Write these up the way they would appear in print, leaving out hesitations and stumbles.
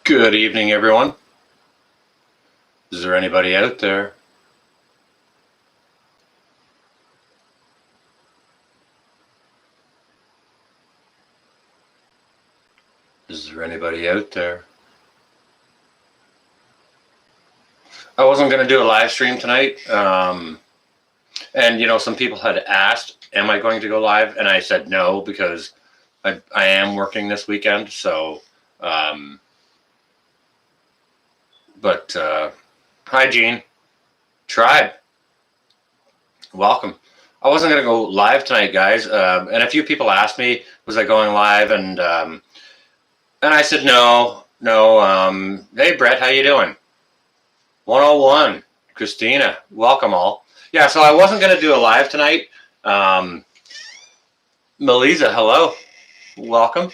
Good evening, everyone. Is there anybody out there? Is there anybody out there? I wasn't going to do a live stream tonight. And, some people had asked, am I going to go live? And I said no, because I am working this weekend. So, but hi, Gene. Tribe. Welcome. I wasn't going to go live tonight, guys. And a few people asked me, was I going live? And I said no. Hey, Brett, how you doing? 101, Christina, welcome all. Yeah, so I wasn't going to do a live tonight. Melissa, hello, welcome.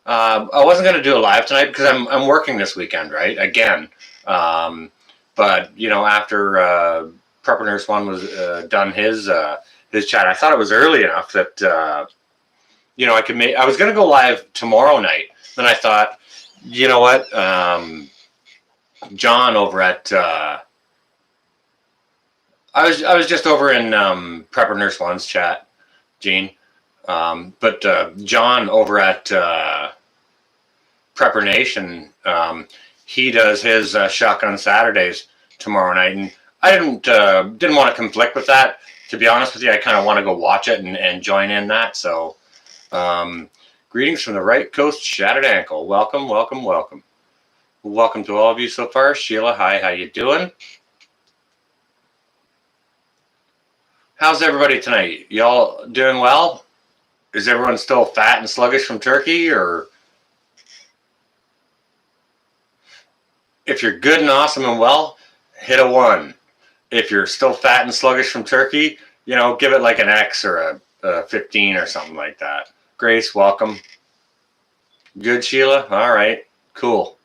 I wasn't going to do a live tonight because I'm working this weekend, right? Again, but after Prepper Nurse One was done his chat, I thought it was early enough that I could make. I was going to go live tomorrow night. Then I thought, you know what? John over at I was just over in Prepper Nurse One's chat, Gene. But John over at Prepper Nation, he does his Shotgun Saturdays tomorrow night, and I didn't want to conflict with that. To be honest with you, I kind of want to go watch it and join in that. So, greetings from the right coast, Shattered Ankle. Welcome, welcome, welcome. Welcome to all of you so far. Sheila, hi, how you doing? How's everybody tonight? Y'all doing well? Is everyone still fat and sluggish from turkey? Or if you're good and awesome and well, hit a 1. If you're still fat and sluggish from turkey, give it like an X or a 15 or something like that. Grace, welcome. Good, Sheila? All right, cool.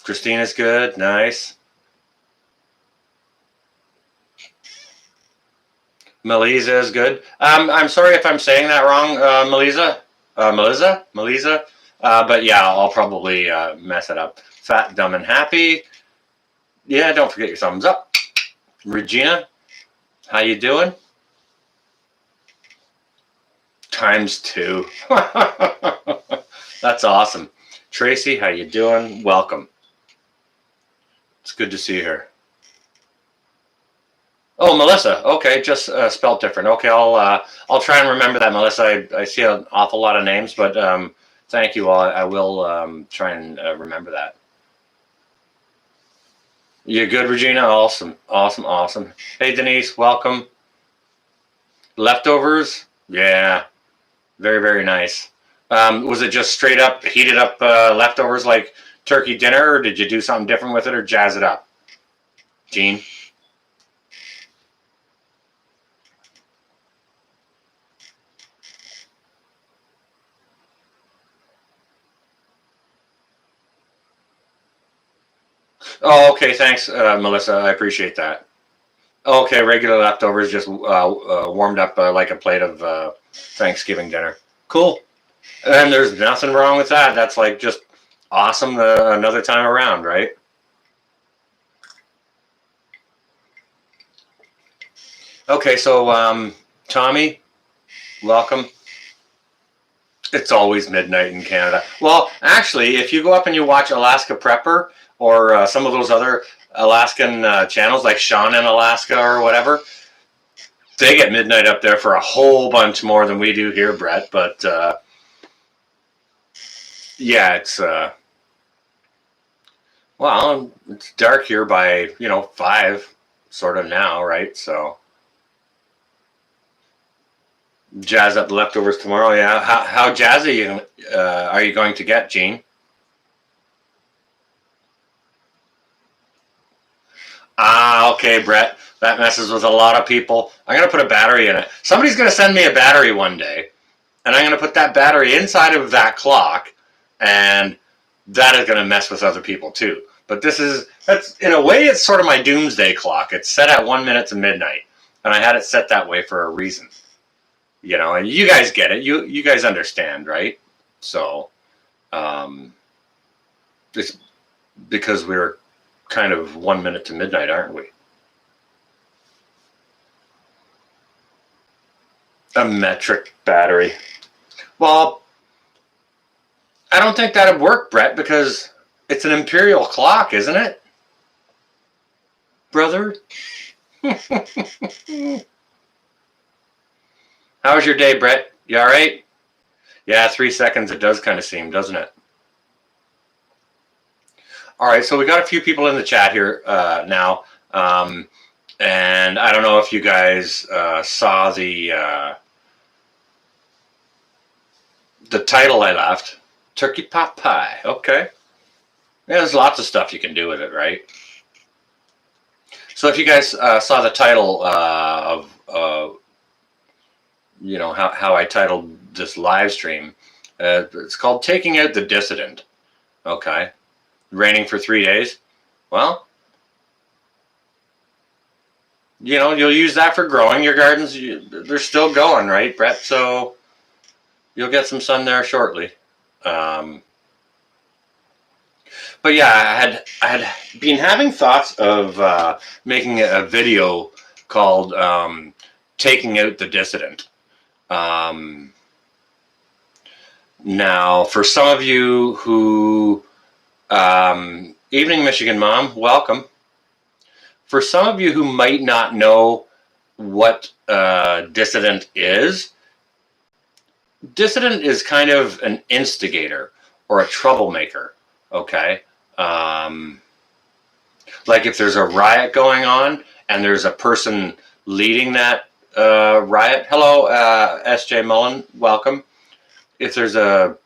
Christina's good, nice. Melissa is good. I'm sorry if I'm saying that wrong, Melissa. Melissa. But yeah, I'll probably mess it up. Fat, dumb, and happy. Yeah, don't forget your thumbs up. Regina, how you doing? ×2. That's awesome. Tracy, how you doing? Welcome. It's good to see her. Oh, Melissa. Okay, just spelled different. Okay, I'll try and remember that, Melissa. I see an awful lot of names, but thank you all. I will try and remember that. You good, Regina? Awesome. Hey, Denise, welcome. Leftovers? Yeah, very, very nice. Was it just straight up heated up leftovers like turkey dinner, or did you do something different with it or jazz it up? Gene? Oh, okay. Thanks, Melissa. I appreciate that. Okay, regular leftovers, just warmed up like a plate of Thanksgiving dinner. Cool. And there's nothing wrong with that. That's like just awesome another time around, right? Okay, so Tommy, welcome. It's always midnight in Canada. Well, actually, if you go up and you watch Alaska Prepper or some of those other Alaskan channels like Sean in Alaska or whatever, they get midnight up there for a whole bunch more than we do here, Brett. But yeah, it's it's dark here by 5 sort of now, right? So jazz up the leftovers tomorrow. Yeah, how jazzy are you going to get, Gene? Okay, Brett. That messes with a lot of people. I'm going to put a battery in it. Somebody's going to send me a battery one day, and I'm going to put that battery inside of that clock, and that is going to mess with other people too. But that's in a way, it's sort of my doomsday clock. It's set at 1 minute to midnight, and I had it set that way for a reason. And you guys get it. You guys understand, right? So, It's because we're kind of 1 minute to midnight, aren't we? A metric battery. Well, I don't think that'd work, Brett, because it's an imperial clock, isn't it? Brother? How was your day, Brett? You all right? Yeah, 3 seconds. It does kind of seem, doesn't it? All right, so we got a few people in the chat here now, and I don't know if you guys saw the title I left. Turkey pot pie. Okay. Yeah, there's lots of stuff you can do with it, right? So if you guys saw the title of you know, how I titled this live stream, it's called Taking Out the Dissident. Okay. Raining for 3 days. Well, you know, you'll use that for growing your gardens. They're still going, right, Brett? So you'll get some sun there shortly. But yeah, I had been having thoughts of making a video called Taking Out the Dissident. Now, for some of you who, evening Michigan Mom, welcome. For some of you who might not know what dissident is kind of an instigator or a troublemaker, okay? Like if there's a riot going on and there's a person leading that riot. Hello, S.J. Mullen, welcome. If there's a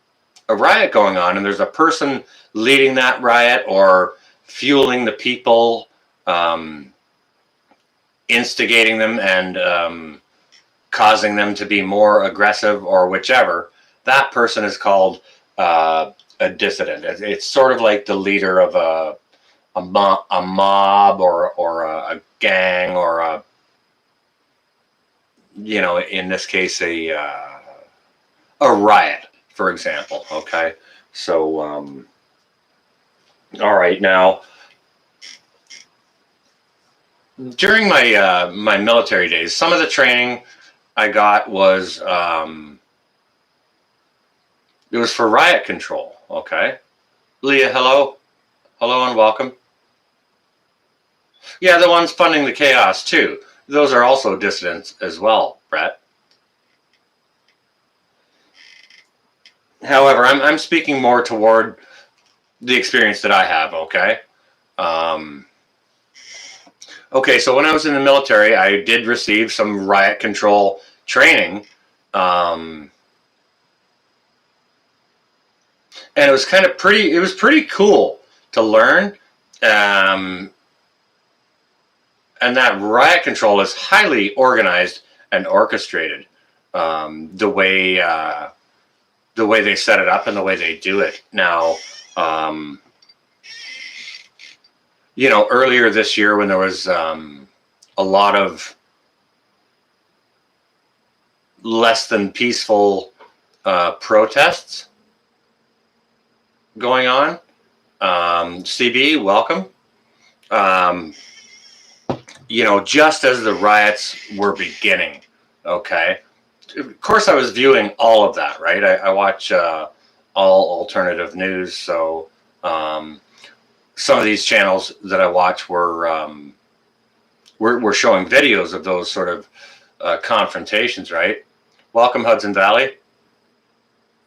riot going on and there's a person leading that riot or fueling the people, instigating them and causing them to be more aggressive or whichever, that person is called a dissident. It's sort of like the leader of a mob or a gang or a, you know, in this case, a riot, for example. Okay. So, all right. Now, during my my military days, some of the training I got was it was for riot control. Okay. Leah, hello. Hello and welcome. Yeah, the ones funding the chaos too. Those are also dissidents as well, Brett. However, I'm speaking more toward the experience that I have, okay? Okay, so when I was in the military, I did receive some riot control training. And it was kind of it was pretty cool to learn. And that riot control is highly organized and orchestrated. The way they set it up and the way they do it. Now, you know, earlier this year when there was a lot of less than peaceful protests going on, CB, welcome. You know, just as the riots were beginning, okay? Of course, I was viewing all of that, right? I watch all alternative news, so some of these channels that I watch were showing videos of those sort of confrontations, right? Welcome, Hudson Valley.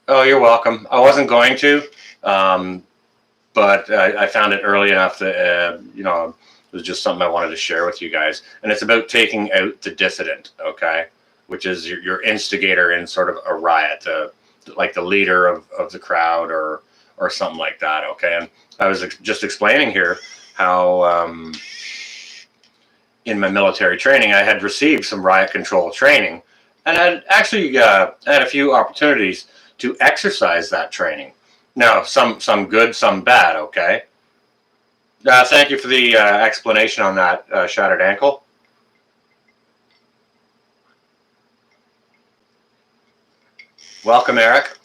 Oh, you're welcome. I wasn't going to, but I found it early enough that, you know, it was just something I wanted to share with you guys. And it's about taking out the dissident, okay? Which is your instigator in sort of a riot, like the leader of the crowd or something like that, okay? And I was just explaining here how in my military training, I had received some riot control training, and I'd actually had a few opportunities to exercise that training. Now, some good, some bad, okay? Thank you for the explanation on that, Shattered Ankle. Welcome, Eric.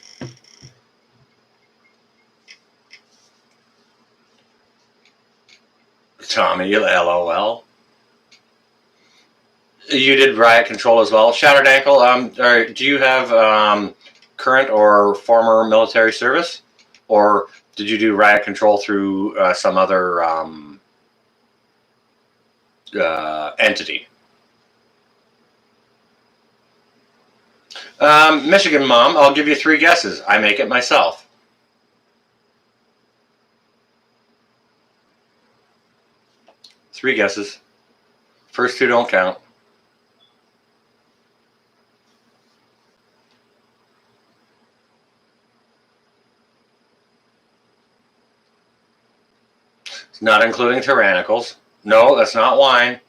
Tommy, LOL. You did riot control as well. Shattered Ankle, do you have current or former military service? Or did you do riot control through some other entity? Michigan Mom, I'll give you 3 guesses. I make it myself. Three guesses. First 2 don't count. It's not including tyrannicals. No, that's not wine.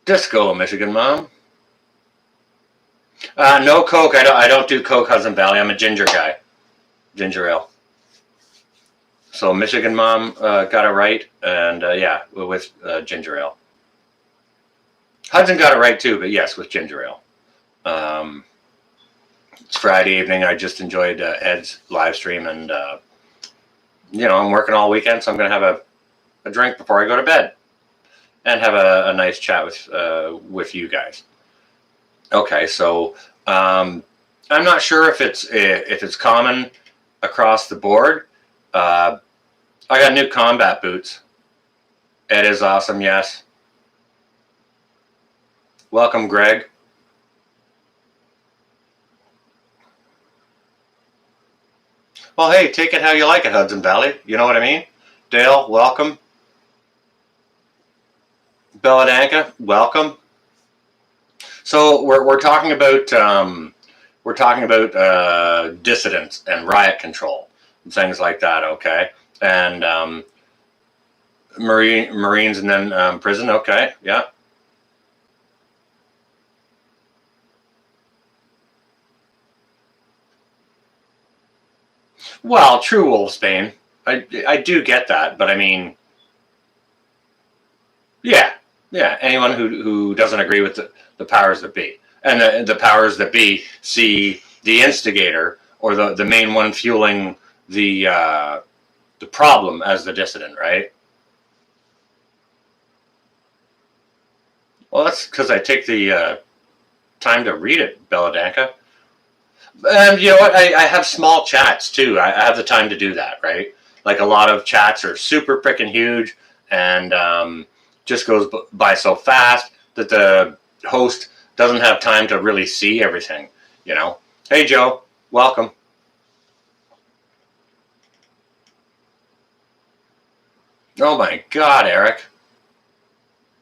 Disco, Michigan Mom. No Coke. I don't do Coke, Hudson Valley. I'm a ginger guy. Ginger ale. So Michigan Mom got it right, and yeah, with ginger ale. Hudson got it right too, but yes, with ginger ale. It's Friday evening. I just enjoyed Ed's live stream, and I'm working all weekend, so I'm going to have a drink before I go to bed, and have a nice chat with you guys. Okay, so I'm not sure if it's common across the board. I got new combat boots. It is awesome, yes. Welcome, Greg. Well, hey, take it how you like it, Hudson Valley. You know what I mean? Dale, welcome. Belladanka, welcome. So we're talking about dissidents and riot control and things like that. Okay, and Marines and then prison. Okay, yeah. Well, true Wolfsbane. I do get that, but I mean, yeah. Anyone who doesn't agree with the powers that be, and the powers that be see the instigator or the main one fueling the problem as the dissident, right? Well, that's because I take the time to read it, Belladanka. And you know what? I have small chats too. I have the time to do that, right? Like a lot of chats are super freaking huge, and just goes by so fast that the host doesn't have time to really see everything. Hey Joe, welcome. Oh my God, Eric.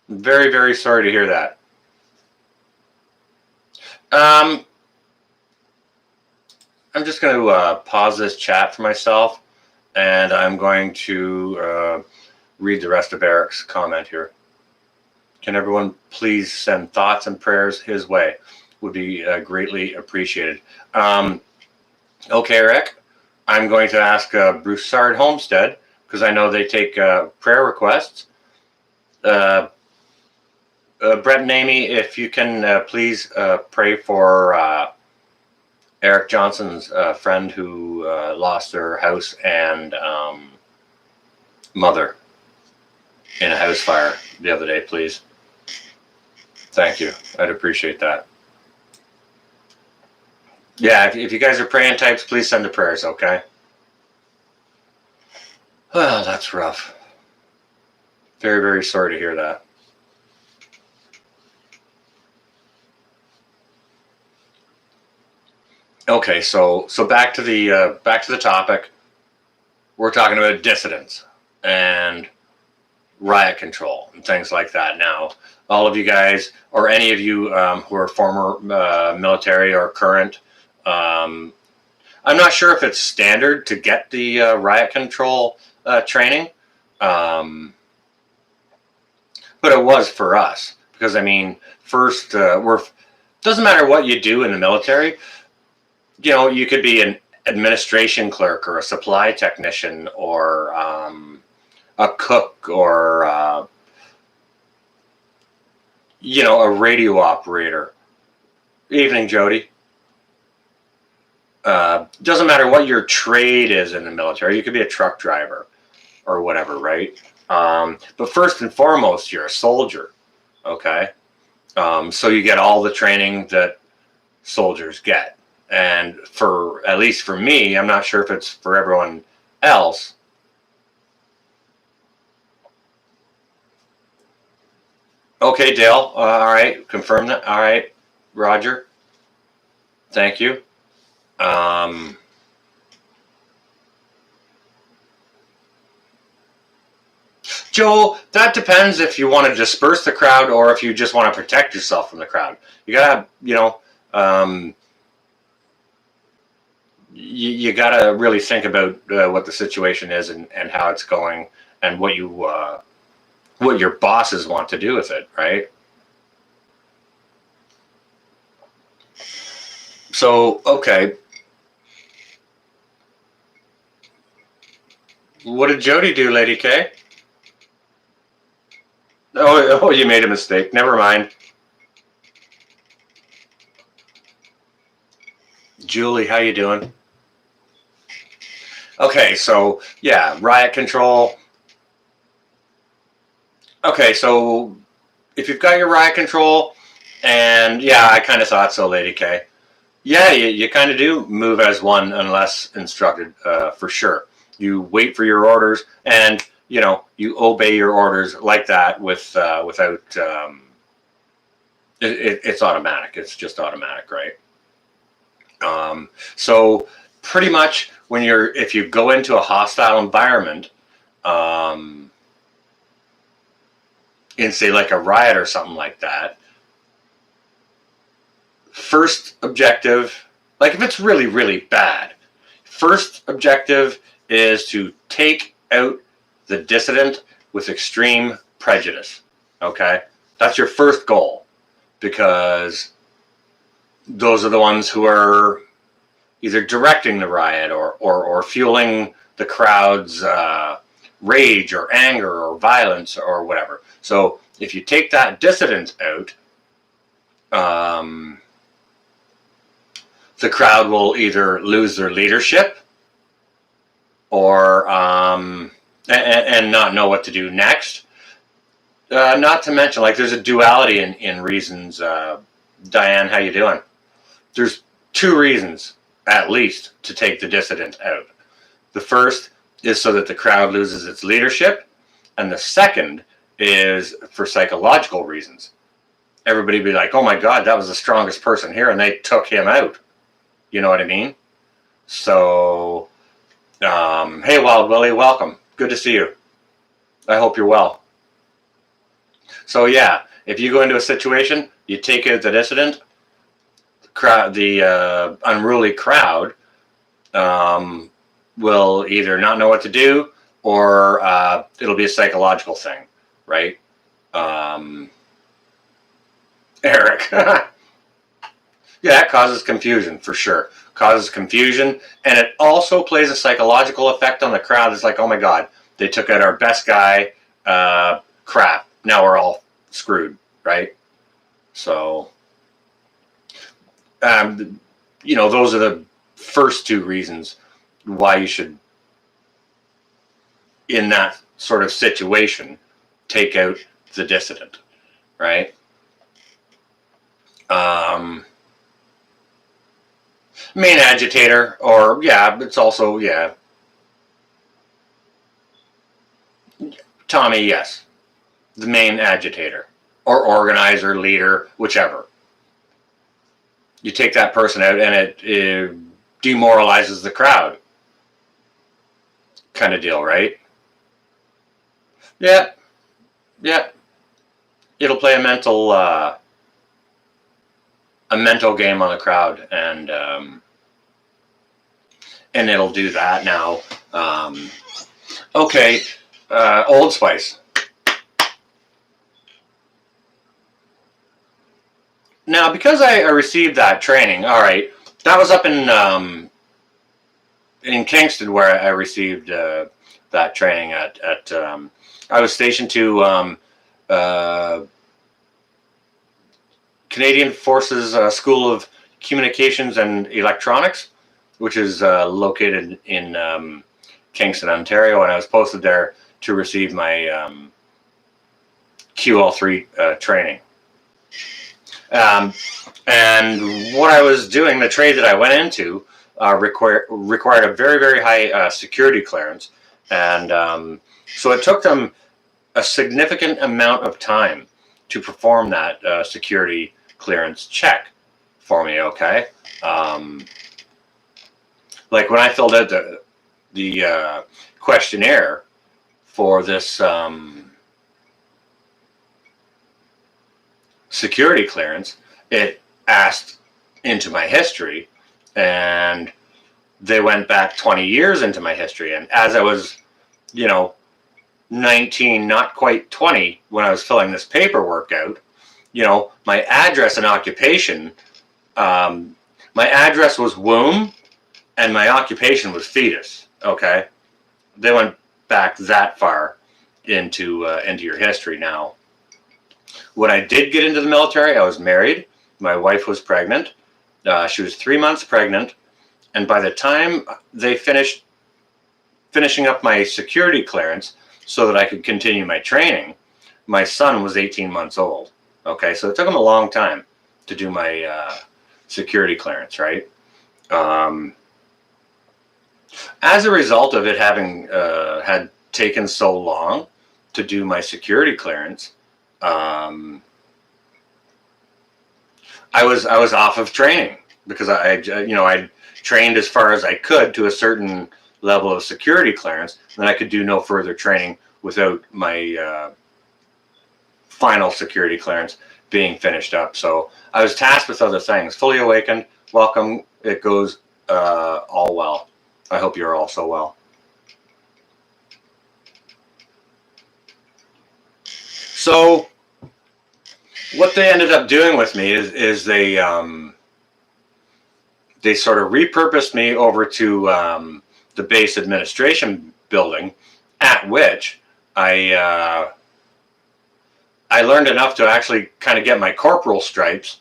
I'm very, very sorry to hear that. I'm just going to pause this chat for myself, and I'm going to read the rest of Eric's comment here. Can everyone please send thoughts and prayers his way? Would be greatly appreciated. Okay, Eric, I'm going to ask Broussard Homestead, because I know they take prayer requests. Brett and Amy, if you can please pray for Eric Johnson's friend who lost their house and mother in a house fire the other day, please. Thank you. I'd appreciate that. Yeah, if you guys are praying types, please send the prayers, okay? Well, that's rough. Very, very sorry to hear that. Okay, so back to the topic. We're talking about dissidents and riot control and things like that. Now, all of you guys, or any of you who are former military or current, I'm not sure if it's standard to get the riot control training, but it was for us because I mean, first doesn't matter what you do in the military. You could be an administration clerk or a supply technician or a cook or a radio operator. Evening, Jody. Doesn't matter what your trade is in the military. You could be a truck driver or whatever, right? But first and foremost, you're a soldier, okay? So you get all the training that soldiers get. And for, at least for me, I'm not sure if it's for everyone else. Okay, Dale. All right. Confirm that. All right. Roger. Thank you. Joe, that depends if you want to disperse the crowd or if you just want to protect yourself from the crowd. You gotta, you gotta really think about what the situation is and how it's going and what your bosses want to do with it, right? So, okay. What did Jody do, Lady K? Oh, you made a mistake. Never mind. Julie, how you doing? Okay, so yeah, riot control. Okay, so if you've got your riot control, and yeah, I kind of thought so, Lady K. Yeah, you kind of do move as one unless instructed, for sure. You wait for your orders, and you obey your orders like that without. It's automatic. It's just automatic, right? So pretty much if you go into a hostile environment, in say like a riot or something like that, first objective, like if it's really, really bad, first objective is to take out the dissident with extreme prejudice. Okay? That's your first goal, because those are the ones who are either directing the riot or fueling the crowd's rage or anger or violence or whatever. So if you take that dissident out, the crowd will either lose their leadership or and not know what to do next. Not to mention, like, there's a duality in reasons. Diane, how you doing? There's two reasons, at least, to take the dissident out. The first is so that the crowd loses its leadership, and the second is for psychological reasons. Everybody be like, oh my God, that was the strongest person here, and they took him out. You know what I mean? So, hey, Wild Willie, welcome. Good to see you. I hope you're well. So yeah, if you go into a situation, you take out the dissident, the unruly crowd will either not know what to do, or it'll be a psychological thing, right? Eric. Yeah, it causes confusion, for sure. Causes confusion, and it also plays a psychological effect on the crowd. It's like, oh my God, they took out our best guy. Crap, now we're all screwed, right? So, those are the first two reasons why you should, in that sort of situation, take out the dissident, right? Main agitator, or yeah, it's also, yeah. Tommy, yes. The main agitator, or organizer, leader, whichever. You take that person out and it demoralizes the crowd. Kind of deal, right? Yeah. Yeah. It'll play a mental game on the crowd, and it'll do that now. Okay, Old Spice. Now, because I received that training, all right, that was up in Kingston where I received that training at I was stationed to Canadian Forces School of Communications and Electronics, which is located in Kingston, Ontario, and I was posted there to receive my QL3 training. And what I was doing, the trade that I went into, required a very, very high security clearance. And so it took them a significant amount of time to perform that security clearance check for me, okay? Like when I filled out the questionnaire for this security clearance, it asked into my history, and they went back 20 years into my history. And as I was, 19, not quite 20, when I was filling this paperwork out, my address and occupation, my address was womb and my occupation was fetus. Okay. They went back that far into your history. Now, when I did get into the military, I was married. My wife was pregnant. She was 3 months pregnant. And by the time they finishing up my security clearance so that I could continue my training, my son was 18 months old. Okay, so it took him a long time to do my security clearance, right? As a result of it having had taken so long to do my security clearance, I was off of training because I trained as far as I could to a certain level of security clearance, and then I could do no further training without my final security clearance being finished up. So I was tasked with other things. Fully awakened, welcome. It goes all well. I hope you're also well. So what they ended up doing with me is they sort of repurposed me over to the base administration building, at which I learned enough to actually kind of get my corporal stripes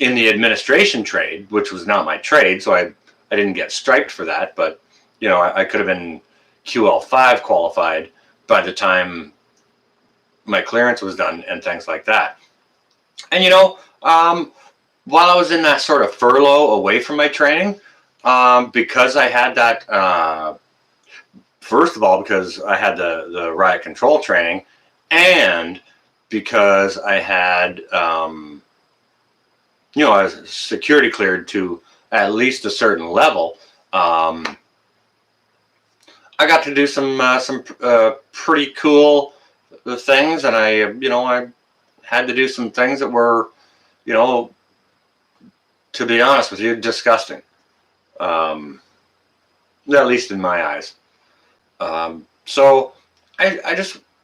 in the administration trade, which was not my trade, so I didn't get striped for that, but I could have been QL5 qualified by the time my clearance was done and things like that. And while I was in that sort of furlough away from my training, because I had that, first of all, because I had the riot control training, and because I had, I was security cleared to at least a certain level, I got to do some pretty cool things, and I had to do some things that were, to be honest with you, disgusting. At least in my eyes. So I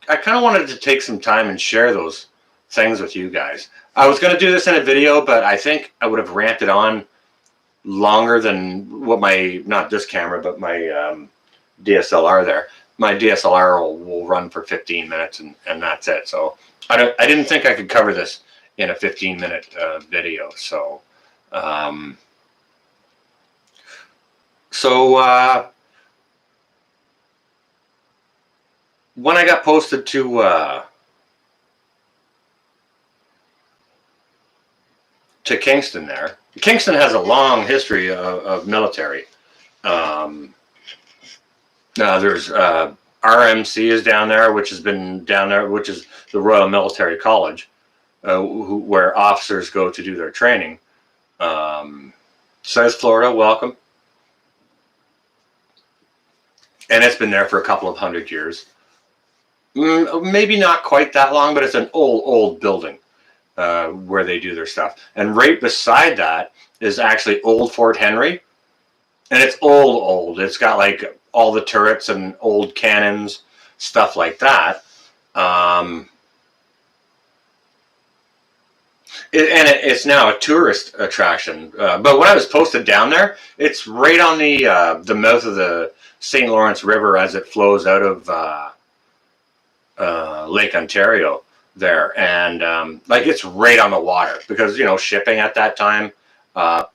kind of wanted to take some time and share those things with you guys. I was going to do this in a video, but I think I would have ranted on longer than what not this camera, but my DSLR there. My DSLR will run for 15 minutes and that's it. So I didn't think I could cover this in a 15-minute video. So when I got posted to Kingston there, Kingston has a long history of military. There's RMC is down there, which has been down there, which is the Royal Military College, where officers go to do their training. South Florida, welcome. And it's been there for a couple of 100 years. Maybe not quite that long, but it's an old building where they do their stuff. And right beside that is actually Old Fort Henry. And it's old. It's got like all the turrets and old cannons, stuff like that. It's now a tourist attraction. But when I was posted down there, it's right on the mouth of the St. Lawrence River as it flows out of Lake Ontario there. And like it's right on the water because, shipping at that time,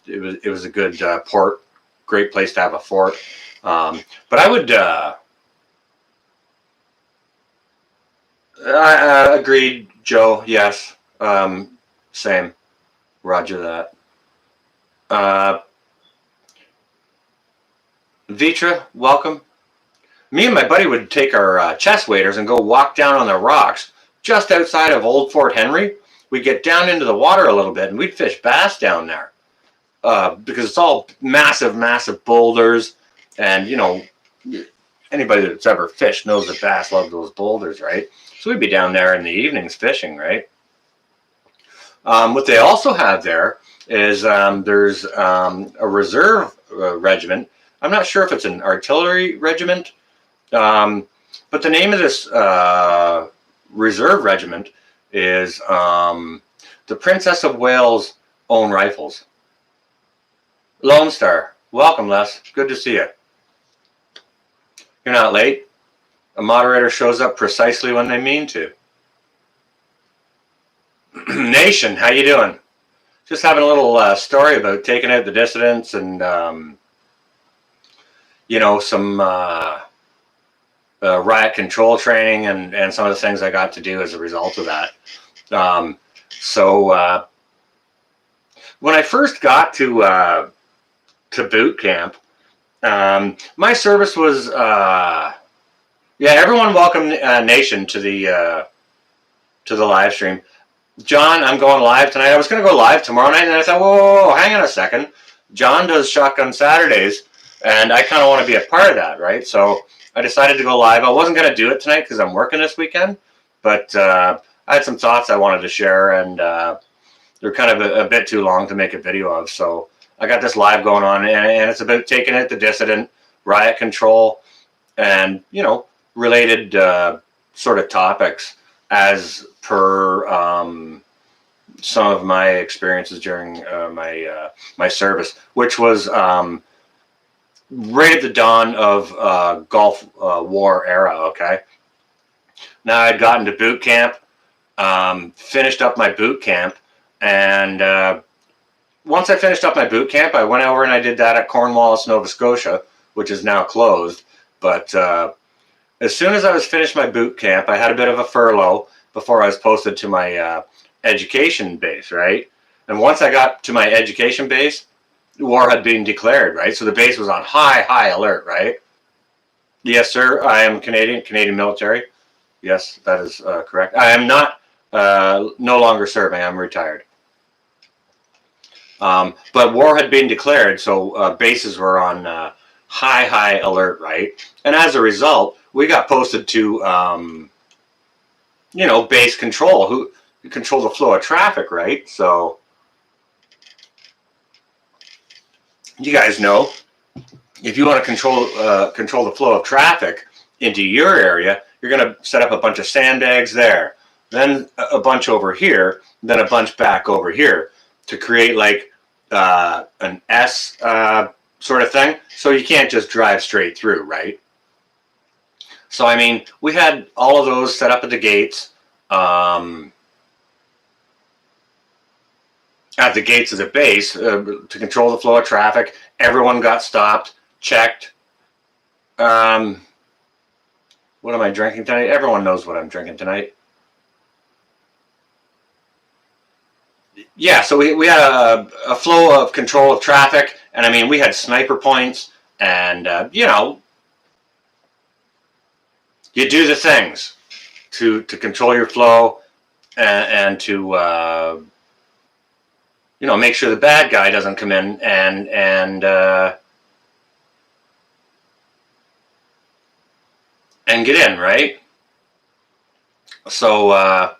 it was a good port, great place to have a fort. But I would Agreed, Joe. Yes. Same. Roger that. Uh, Vitra, welcome. Me and my buddy would take our chest waders and go walk down on the rocks just outside of Old Fort Henry. We'd get down into the water a little bit and we'd fish bass down there because it's all massive, massive boulders. And, anybody that's ever fished knows that bass love those boulders, right? So we'd be down there in the evenings fishing, right? What they also have there is there's a reserve regiment. I'm not sure if it's an artillery regiment, but the name of this reserve regiment is the Princess of Wales' own rifles. Lone Star, welcome, Les. Good to see you. You're not late. A moderator shows up precisely when they mean to. Nation, how you doing? Just having a little story about taking out the dissidents and some riot control training and some of the things I got to do as a result of that. So when I first got to boot camp, my service was everyone welcome Nation to the live stream. John, I'm going live tonight. I was going to go live tomorrow night, and I thought, whoa, hang on a second. John does Shotgun Saturdays, and I kind of want to be a part of that, right? So I decided to go live. I wasn't going to do it tonight because I'm working this weekend, but I had some thoughts I wanted to share, and they're kind of a bit too long to make a video of. So I got this live going on, and it's about taking out the dissident, riot control, and, related sort of topics as per some of my experiences during my service, which was right at the dawn of Gulf War era. Okay, now I'd gotten to boot camp, finished up my boot camp, and once I finished up my boot camp, I went over and I did that at Cornwallis, Nova Scotia, which is now closed. But as soon as I was finished my boot camp, I had a bit of a furlough before I was posted to my education base, right? And once I got to my education base, war had been declared, right? So the base was on high alert, right? Yes, sir. I am Canadian military. Yes, that is correct. I am not no longer serving. I'm retired. But war had been declared, so bases were on high alert, right? And as a result, we got posted to base control, who control the flow of traffic, right? So you guys know, if you want to control the flow of traffic into your area, you're going to set up a bunch of sandbags there, then a bunch over here, then a bunch back over here to create like an S sort of thing. So you can't just drive straight through, right? So, I mean, we had all of those set up at the gates, at the gates of the base to control the flow of traffic. Everyone got stopped, checked. What am I drinking tonight? Everyone knows what I'm drinking tonight. Yeah, so we had a flow of control of traffic, and I mean, we had sniper points, and, you do the things to control your flow and to make sure the bad guy doesn't come in and get in, right? So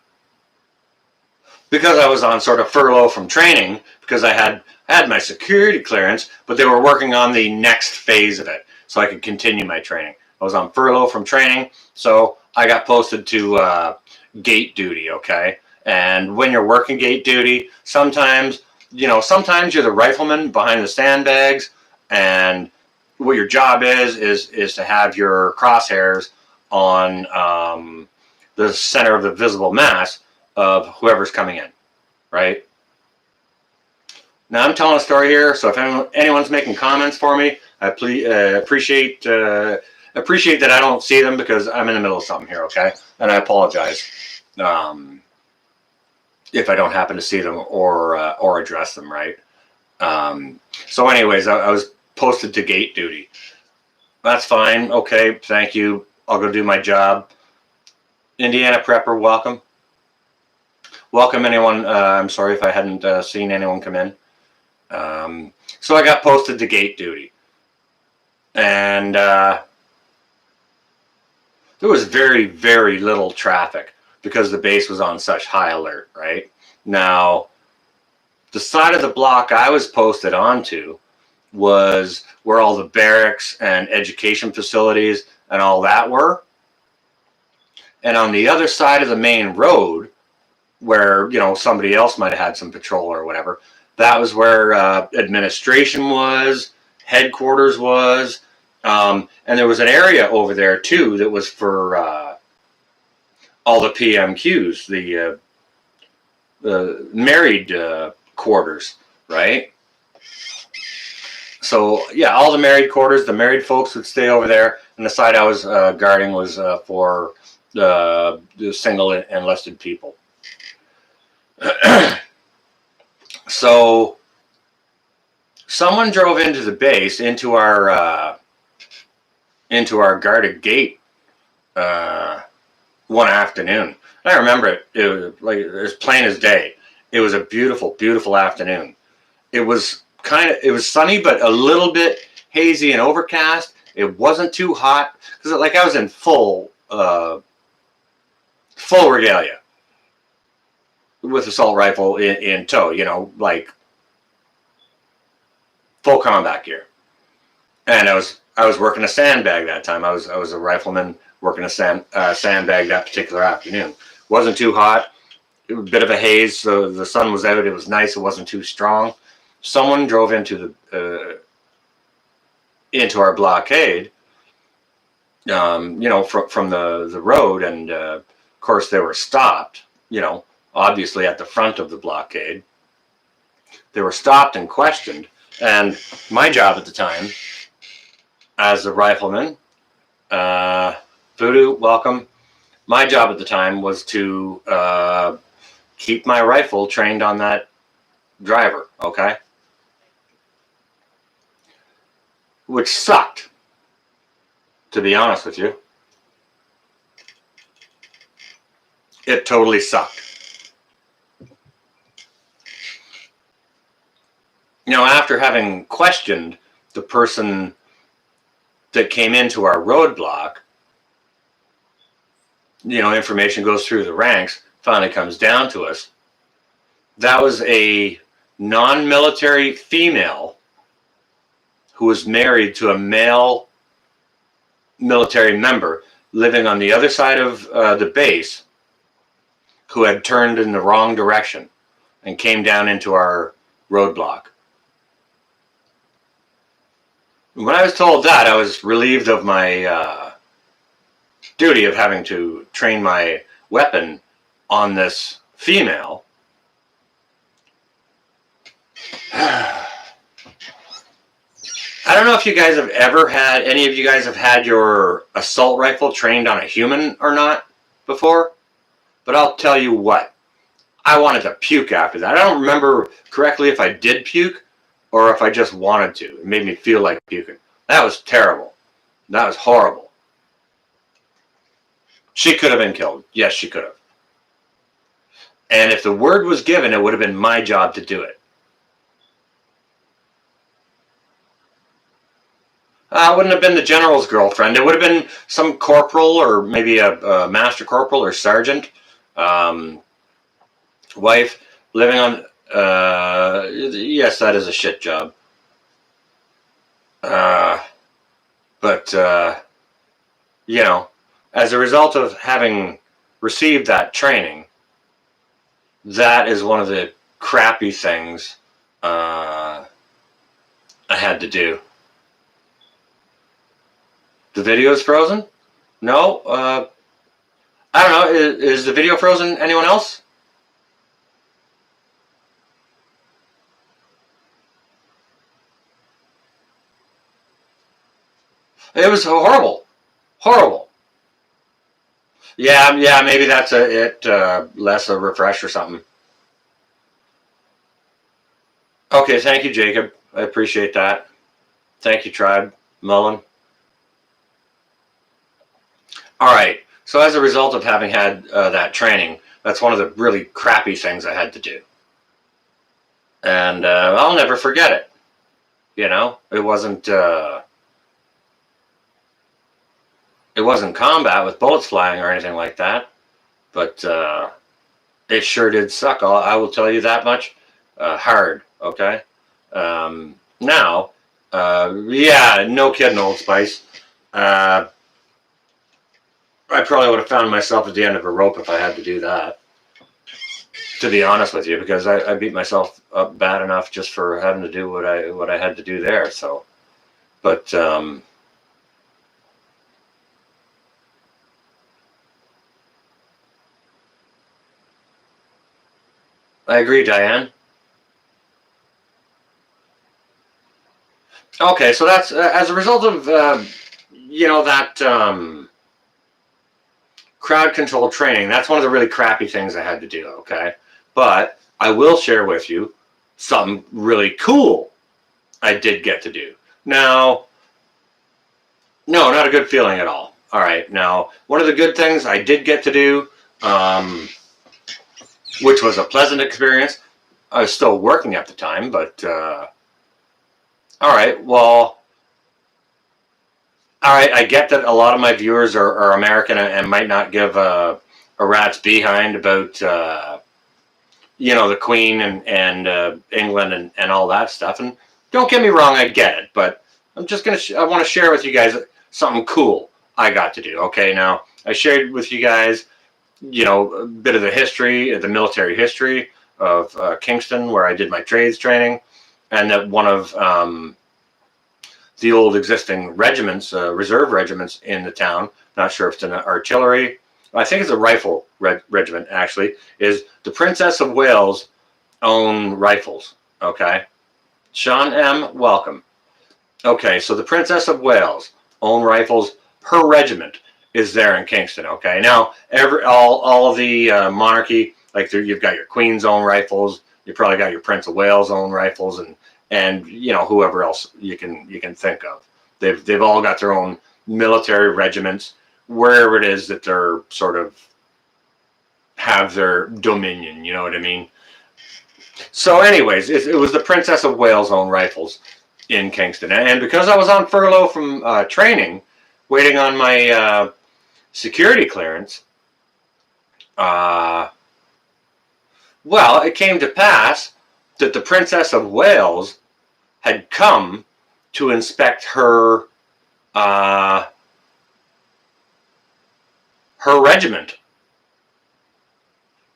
because I was on sort of furlough from training, because I had my security clearance, but they were working on the next phase of it, so I could continue my training. I was on furlough from training, so I got posted to gate duty, okay? And when you're working gate duty, sometimes you're the rifleman behind the sandbags, and what your job is to have your crosshairs on the center of the visible mass of whoever's coming in, right? Now I'm telling a story here, so if anyone's making comments for me, I appreciate appreciate that I don't see them because I'm in the middle of something here, okay? And I apologize if I don't happen to see them or address them, right? So anyways, I was posted to gate duty. That's fine. Okay, thank you. I'll go do my job. Indiana Prepper, welcome. Welcome anyone. I'm sorry if I hadn't seen anyone come in. So I got posted to gate duty. And there was very, very little traffic because the base was on such high alert, right? Now, the side of the block I was posted onto was where all the barracks and education facilities and all that were. And on the other side of the main road, where, you know, somebody else might have had some patrol or whatever, that was where administration was, headquarters was, and there was an area over there too that was for all the PMQs, the married quarters, right? So yeah, all the married quarters, the married folks would stay over there, and the side I was guarding was for the single enlisted people. So someone drove into the base, into our guarded gate one afternoon. I remember it. It was like as plain as day. It was a beautiful, beautiful afternoon. It was sunny, but a little bit hazy and overcast. It wasn't too hot because, like, I was in full regalia with assault rifle in tow. You know, like full combat gear. And I was working a sandbag that time. I was a rifleman working a sandbag that particular afternoon. Wasn't too hot. It was a bit of a haze, so the sun was out. It was nice. It wasn't too strong. Someone drove into our blockade, you know, from the road, and of course they were stopped. You know, obviously at the front of the blockade, they were stopped and questioned. And my job at the time, as a rifleman, Voodoo, welcome. My job at the time was to keep my rifle trained on that driver, okay? Which sucked, to be honest with you. It totally sucked. You know, after having questioned the person that came into our roadblock, you know, information goes through the ranks, finally comes down to us. That was a non-military female who was married to a male military member living on the other side of the base, who had turned in the wrong direction and came down into our roadblock. When I was told that, I was relieved of my duty of having to train my weapon on this female. I don't know if you guys have ever had, any of you guys have had your assault rifle trained on a human or not before, but I'll tell you what, I wanted to puke after that. I don't remember correctly if I did puke or if I just wanted to. It made me feel like puking. That was terrible. That was horrible. She could have been killed. Yes, she could have. And if the word was given, it would have been my job to do it. It wouldn't have been the general's girlfriend. It would have been some corporal or maybe a master corporal or sergeant wife living on... yes, that is a shit job. But you know, as a result of having received that training, that is one of the crappy things I had to do. The video is frozen? No? I don't know. Is the video frozen? Anyone else? It was horrible. Horrible. Yeah, yeah, maybe that's less a refresh or something. Okay, thank you, Jacob. I appreciate that. Thank you, Tribe. Mullen. All right. So as a result of having had that training, that's one of the really crappy things I had to do, and I'll never forget it. You know, it wasn't combat with bullets flying or anything like that, but it sure did suck. I will tell you that much. Hard. Okay. Now, yeah, no kidding, Old Spice. I probably would have found myself at the end of a rope if I had to do that. To be honest with you, because I beat myself up bad enough just for having to do what I had to do there. So, but I agree, Diane. Okay, so that's as a result of that crowd control training. That's one of the really crappy things I had to do. Okay, but I will share with you something really cool I did get to do. Now, no, not a good feeling at all. All right, now one of the good things I did get to do, which was a pleasant experience. I was still working at the time, but all right, well. All right, I get that a lot of my viewers are American and might not give a rat's behind about the Queen and England and all that stuff. And don't get me wrong, I get it, but I want to share with you guys something cool I got to do. Okay, now I shared with you guys, a bit of the history, the military history of Kingston, where I did my trades training, and that one of the old existing regiments, reserve regiments in the town. Not sure if it's an artillery. I think it's a rifle regiment, actually, is the Princess of Wales' own rifles. Okay. Sean M., welcome. Okay, so the Princess of Wales' own rifles, her regiment is there in Kingston. Okay. Now, all of the monarchy, like you've got your Queen's own rifles, you probably got your Prince of Wales' own rifles, and whoever else you can think of. They've all got their own military regiments wherever it is that they're sort of have their dominion. You know what I mean? So, anyways, it was the Princess of Wales' own rifles in Kingston, and because I was on furlough from training, waiting on my security clearance, well, it came to pass that the Princess of Wales had come to inspect her regiment,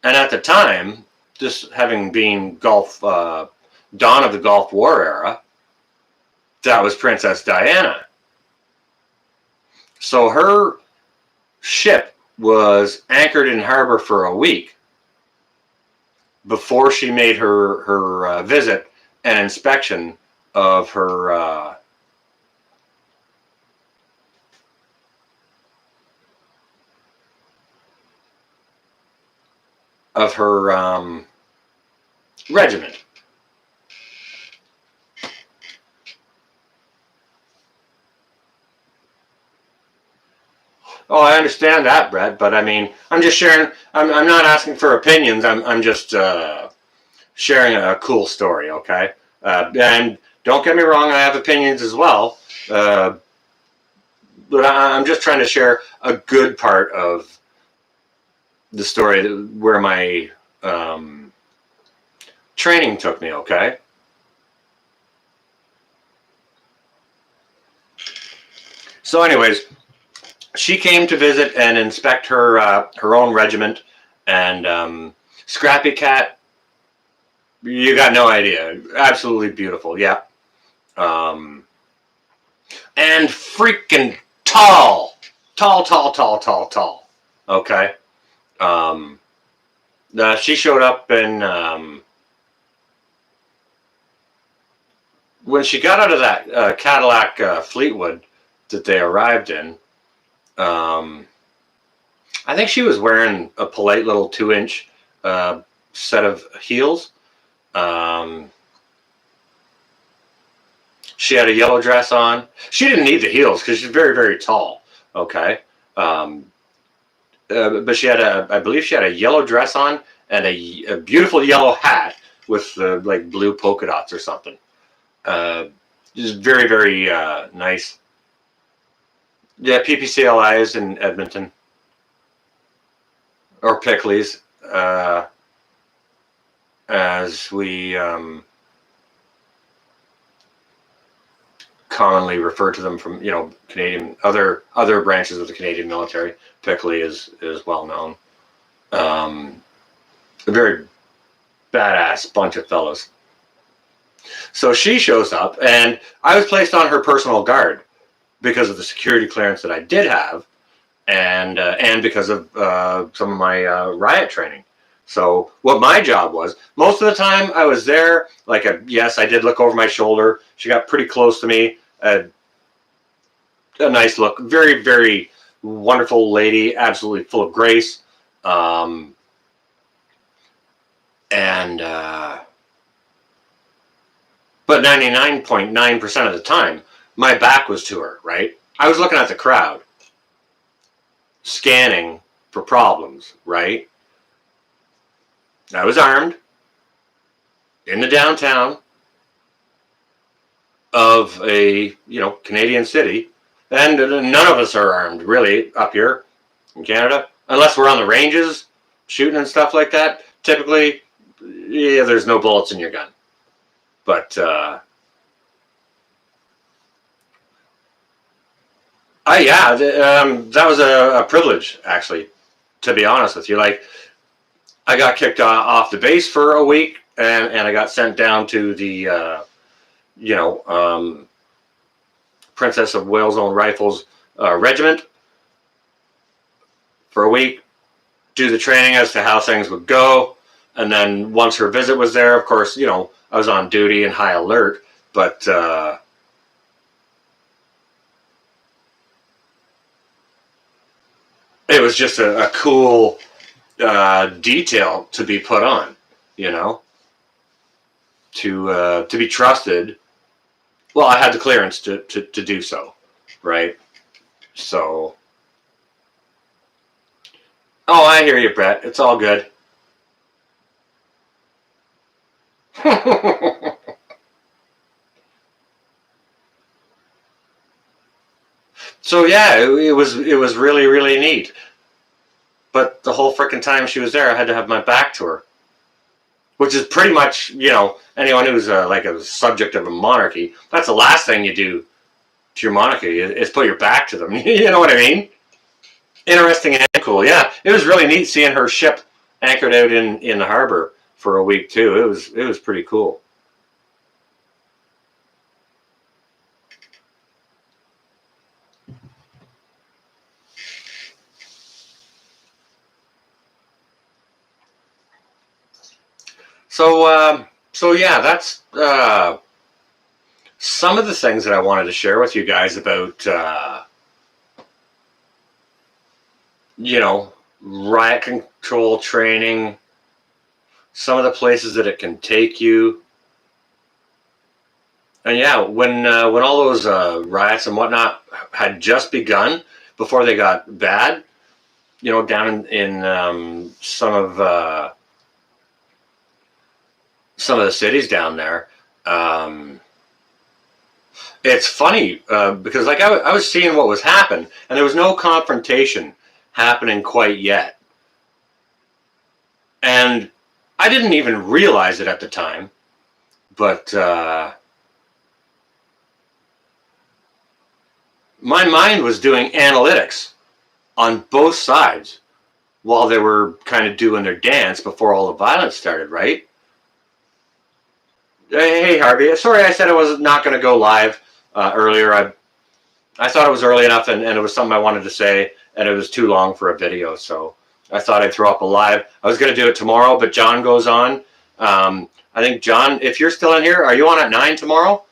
and at the time, this having been dawn of the Gulf War era, that was Princess Diana. So her ship was anchored in harbor for a week before she made her visit and inspection of her regiment. Oh, I understand that, Brett, but I mean, I'm just sharing. I'm not asking for opinions. I'm just sharing a cool story. Okay, and don't get me wrong, I have opinions as well. But I'm just trying to share a good part of the story where my training took me. Okay. So, anyways, she came to visit and inspect her own regiment, and Scrappy Cat, you got no idea, absolutely beautiful, yeah, and freaking tall, okay. She showed up, and when she got out of that Cadillac Fleetwood that they arrived in, I think she was wearing a polite little 2-inch set of heels. She had a yellow dress on. She didn't need the heels because she's very, very tall. Okay. But she had I believe she had a yellow dress on and a beautiful yellow hat with like blue polka dots or something. Just very, very nice. Yeah, PPCLI is in Edmonton. Or Pickley's, as we commonly refer to them from, Canadian, other branches of the Canadian military. Pickley is well known. A very badass bunch of fellows. So she shows up, and I was placed on her personal guard because of the security clearance that I did have, and because of some of my riot training. So what my job was, most of the time I was there, yes, I did look over my shoulder. She got pretty close to me. A nice look. Very, very wonderful lady, absolutely full of grace. But 99.9% of the time, my back was to her, right? I was looking at the crowd, scanning for problems, right? I was armed in the downtown of a, Canadian city, and none of us are armed really up here in Canada, unless we're on the ranges shooting and stuff like that. Typically, yeah, there's no bullets in your gun. But that was a privilege, actually, to be honest with you. Like, I got kicked off the base for a week, and I got sent down to the, Princess of Wales Own Rifles regiment for a week, do the training as to how things would go. And then once her visit was there, of course, I was on duty and high alert, but it was just a cool detail to be put on, to be trusted. Well, I had the clearance to do so, right? So, oh, I hear you, Brett. It's all good. So yeah, it was really, really neat. But the whole freaking time she was there, I had to have my back to her, which is pretty much, anyone who's like a subject of a monarchy, that's the last thing you do to your monarchy is put your back to them. You know what I mean? Interesting and cool. Yeah, it was really neat seeing her ship anchored out in the harbor for a week too. It was pretty cool. So yeah, that's some of the things that I wanted to share with you guys about, riot control training, some of the places that it can take you. And yeah, when all those riots and whatnot had just begun before they got bad, down in some of the cities down there. It's funny because like I was seeing what was happening, and there was no confrontation happening quite yet, and I didn't even realize it at the time, but my mind was doing analytics on both sides while they were kind of doing their dance before all the violence started, right? Hey, Harvey. Sorry, I said I was not going to go live earlier. I thought it was early enough, and it was something I wanted to say, and it was too long for a video, so I thought I'd throw up a live. I was going to do it tomorrow, but John goes on. I think, John, if you're still in here, are you on at 9 tomorrow?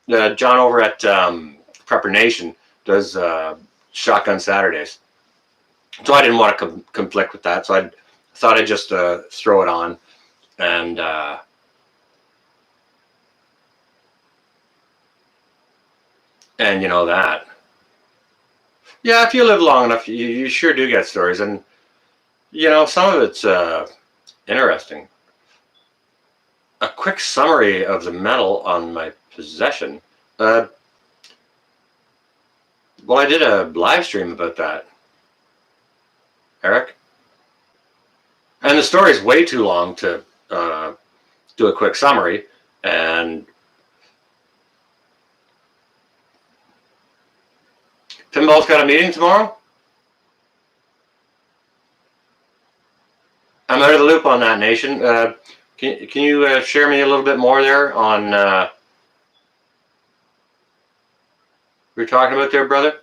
John over at Prepper Nation does Shotgun Saturdays. So I didn't want to conflict with that. So I thought I'd just throw it on. And you know that. Yeah, if you live long enough, you sure do get stories. And, you know, some of it's interesting. A quick summary of the medal on my possession. Well, I did a live stream about that, Eric. And the story is way too long to do a quick summary. And Pinball's got a meeting tomorrow? I'm out of the loop on that, Nation. Can you share me a little bit more there on what you're talking about there, brother?